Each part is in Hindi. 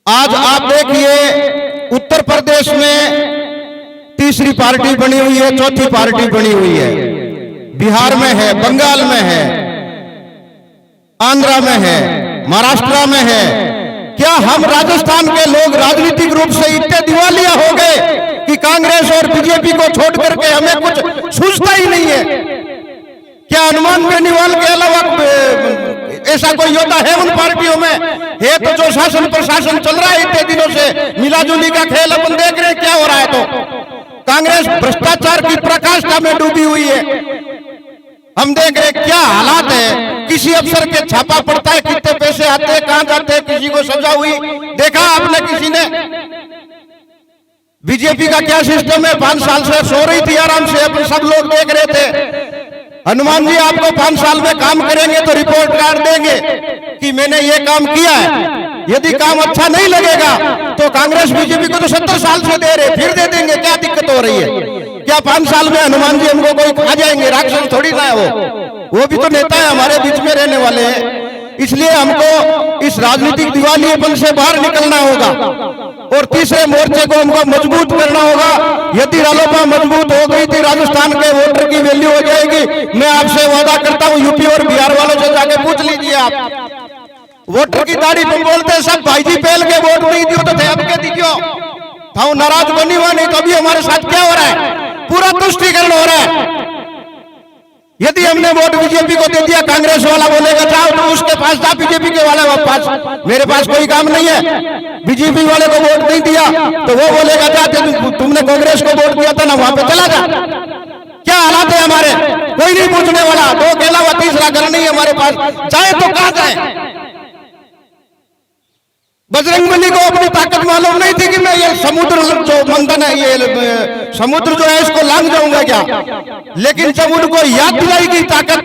आज आप देखिए उत्तर प्रदेश में तीसरी पार्टी बनी हुई है, चौथी पार्टी बनी हुई है, बिहार में है, बंगाल में है, आंध्रा में है, महाराष्ट्र में है। क्या हम राजस्थान के लोग राजनीतिक रूप से इतने दिवालिया हो गए कि कांग्रेस और बीजेपी को छोड़ करके हमें कुछ सूझता ही नहीं है? क्या हनुमान बेनीवाल के अलावा ऐसा कोई योद्धा है उन पार्टियों में? है तो जो शासन प्रशासन चल रहा है इतने दिनों से, मिलाजुली का खेल अपन देख रहे हैं क्या हो रहा है। तो कांग्रेस भ्रष्टाचार की प्रकाष्ठा में डूबी हुई है। हम देख रहे क्या हालात है, किसी अफसर के छापा पड़ता है, कितने पैसे आते हैं, कहां जाते हैं, किसी को सजा हुई देखा आपने किसी ने? बीजेपी का क्या सिस्टम है? 5 साल से सो रही थी आराम से, अपन सब लोग देख रहे थे। हनुमान जी आपको 5 साल में काम करेंगे तो रिपोर्ट कार्ड देंगे कि मैंने ये काम किया है। यदि काम अच्छा नहीं लगेगा तो कांग्रेस बीजेपी को तो 70 साल से दे रहे, फिर दे देंगे। क्या दिक्कत हो रही है? क्या 5 साल में हनुमान जी हमको कोई खा जाएंगे? राक्षस थोड़ी ना है वो भी तो नेता है, हमारे बीच में रहने वाले हैं। इसलिए हमको इस राजनीतिक दिवालियेपन से बाहर निकलना होगा और तीसरे मोर्चे को हमको मजबूत करना होगा। यदि रालोपा मजबूत हो गई थी, राजस्थान के वोटर की वैल्यू हो जाएगी। मैं आपसे वादा करता हूं, यूपी और बिहार वालों से जाके पूछ लीजिए आप। वोटर की दाढ़ी पे बोलते सब भाईजी पहल के वोट नहीं दियो तो थे, अब के दीजियो था नाराज बनी हुआ। नहीं तो अभी हमारे साथ क्या हो रहा है? पूरा तुष्टीकरण हो रहा है। यदि हमने वोट बीजेपी को दे दिया, कांग्रेस वाला बोलेगा जाओ तो उसके पास जा, बीजेपी के वाले पास, मेरे पास कोई काम नहीं है। बीजेपी वाले को वोट नहीं दिया तो वो बोलेगा जा तुमने कांग्रेस को वोट दिया था ना, वहां पे चला जा। क्या हालात है हमारे? कोई नहीं पूछने वाला। 2 के अलावा तीसरा घर नहीं हमारे पास। जाए तो कहां जाए? बजरंगबली को अपनी ताकत मालूम नहीं थी कि मैं ये समुद्र जो मंथन है, ये समुद्र जो है इसको लांघ जाऊंगा क्या? लेकिन जब उनको याद दिलाएगी ताकत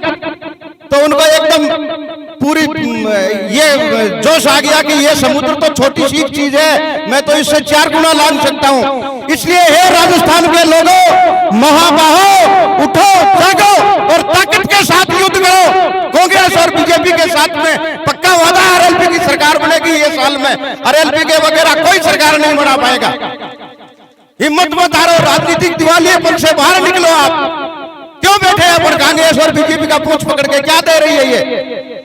तो उनको एकदम पूरी ये जोश आ गया कि ये समुद्र तो छोटी सी चीज है, मैं तो इससे 4 गुना लांघ सकता हूं। इसलिए हे राजस्थान के लोगों, महाबाहो, उठो, जागो और ताकत के साथ युद्ध करो। कांग्रेस और बीजेपी के साथ में पक्का वादा है, आरएलपी की सरकार बनेगी ये साल में। आरएलपी के वगैरह कोई सरकार नहीं बना पाएगा। हिम्मत मत हारो, राजनीतिक दिवालियेपन से बाहर निकलो। आप क्यों बैठे हैं पर कांग्रेस और बीजेपी का पूंछ पकड़ के? क्या दे रही है ये?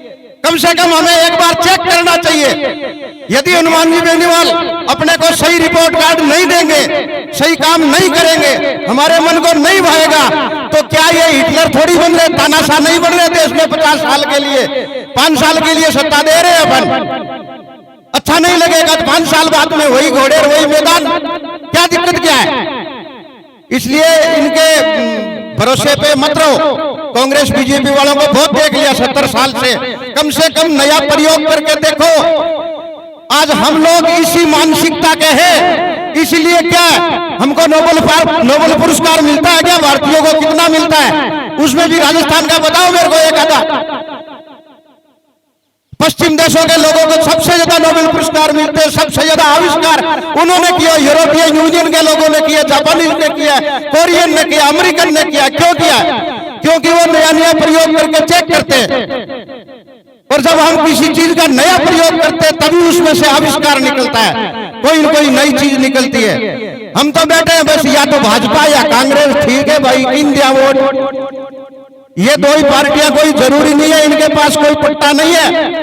कम से कम हमें एक बार चेक करना चाहिए। यदि हनुमान जी बेनीवाल अपने को सही रिपोर्ट कार्ड नहीं देंगे, सही काम नहीं करेंगे, हमारे मन को नहीं भाएगा, तो क्या ये हिटलर थोड़ी बन रहे, तानाशाह नहीं बन रहे देश में 50 साल के लिए? 5 साल के लिए सत्ता दे रहे हैं अपन। अच्छा नहीं लगेगा तो 5 साल बाद में वही घोड़े और वही मैदान, क्या दिक्कत क्या है? इसलिए इनके भरोसे पे मत रहो। कांग्रेस बीजेपी वालों को बहुत देख लिया 70 साल से कम नया प्रयोग करके देखो। आज हम लोग इसी मानसिकता के हैं, इसलिए क्या हमको नोबेल पुरस्कार मिलता है क्या? भारतीयों को कितना मिलता है? उसमें भी राजस्थान का बताओ मेरे को एक आधा। पश्चिम देशों के लोगों को सबसे ज्यादा नोबेल पुरस्कार मिलते हैं, सबसे ज्यादा आविष्कार उन्होंने किया। यूरोपियन यूनियन के लोगों ने किया, जापानीज ने किया, कोरियन ने किया, अमेरिकन ने किया। क्यों किया? क्योंकि वो नया नया प्रयोग करके चेक करते हैं। और जब हम किसी चीज का नया प्रयोग करते हैं तभी उसमें से आविष्कार निकलता है, कोई न कोई नई चीज निकलती है। हम तो बैठे हैं बस या तो भाजपा या कांग्रेस, ठीक है भाई, किन दिया वोट? ये 2 ही पार्टियां, कोई जरूरी नहीं है, इनके पास कोई पट्टा नहीं है।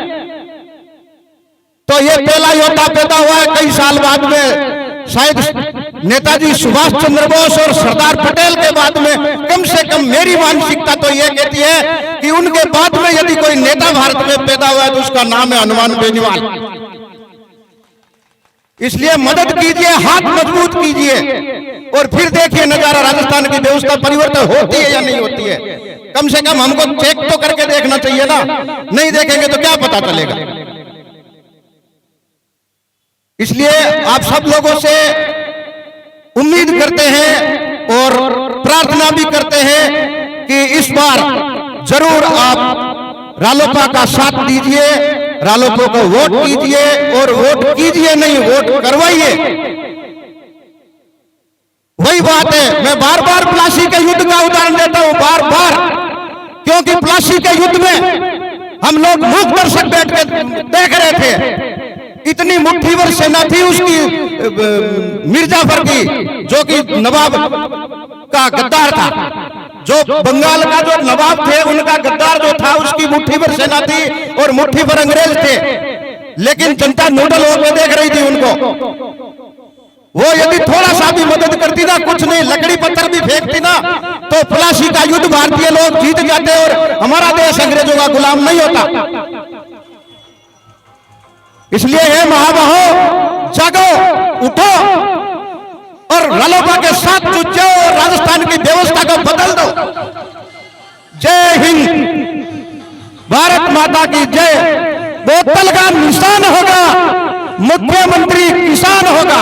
तो ये पहला योद्धा पैदा हुआ है कई साल बाद में, शायद नेताजी सुभाष चंद्र बोस और सरदार पटेल के बाद में। कम से कम मेरी मानसिकता तो ये कहती है कि उनके बाद में यदि कोई नेता भारत में पैदा हुआ है तो उसका नाम है हनुमान बेनीवाल। इसलिए मदद कीजिए, हाथ मजबूत कीजिए और फिर देखिए नजारा राजस्थान की व्यवस्था परिवर्तन होती है या नहीं होती है। कम से कम हमको चेक तो करके देखना चाहिए ना, नहीं देखेंगे तो क्या पता चलेगा। इसलिए आप सब लोगों से उम्मीद करते हैं और प्रार्थना भी करते हैं कि इस बार जरूर आप रालोपा का साथ दीजिए, रालोपा को वोट कीजिए और वोट कीजिए नहीं, वोट करवाइए। वही बात है, मैं बार बार प्लासी के युद्ध का उदाहरण देता हूं, बार बार, क्योंकि प्लासी के युद्ध में हम लोग मूक दर्शक बैठ के देख रहे थे इतनी मुट्ठीभर सेना थी उसकी मिर्जाफर की, जो कि नवाब का गद्दार था। जो बंगाल का जो नवाब थे उनका गद्दार जो था, उसकी मुट्ठीभर सेना थी और मुट्ठीभर अंग्रेज थे। लेकिन जनता नूडल होकर देख रही थी उनको। वो यदि थोड़ा सा भी मदद करती ना, कुछ नहीं, लकड़ी पत्थर भी फेंकती ना, तो प्लासी का युद्ध भारतीय लोग जीत जाते और हमारा देश अंग्रेजों का गुलाम नहीं होता। इसलिए हे महाबाहो, जागो, उठो और रालोपा के साथ जुट जाओ और राजस्थान की व्यवस्था को बदल दो। जय हिंद, भारत माता की जय। बोतल का निशान होगा, मुख्यमंत्री किसान होगा।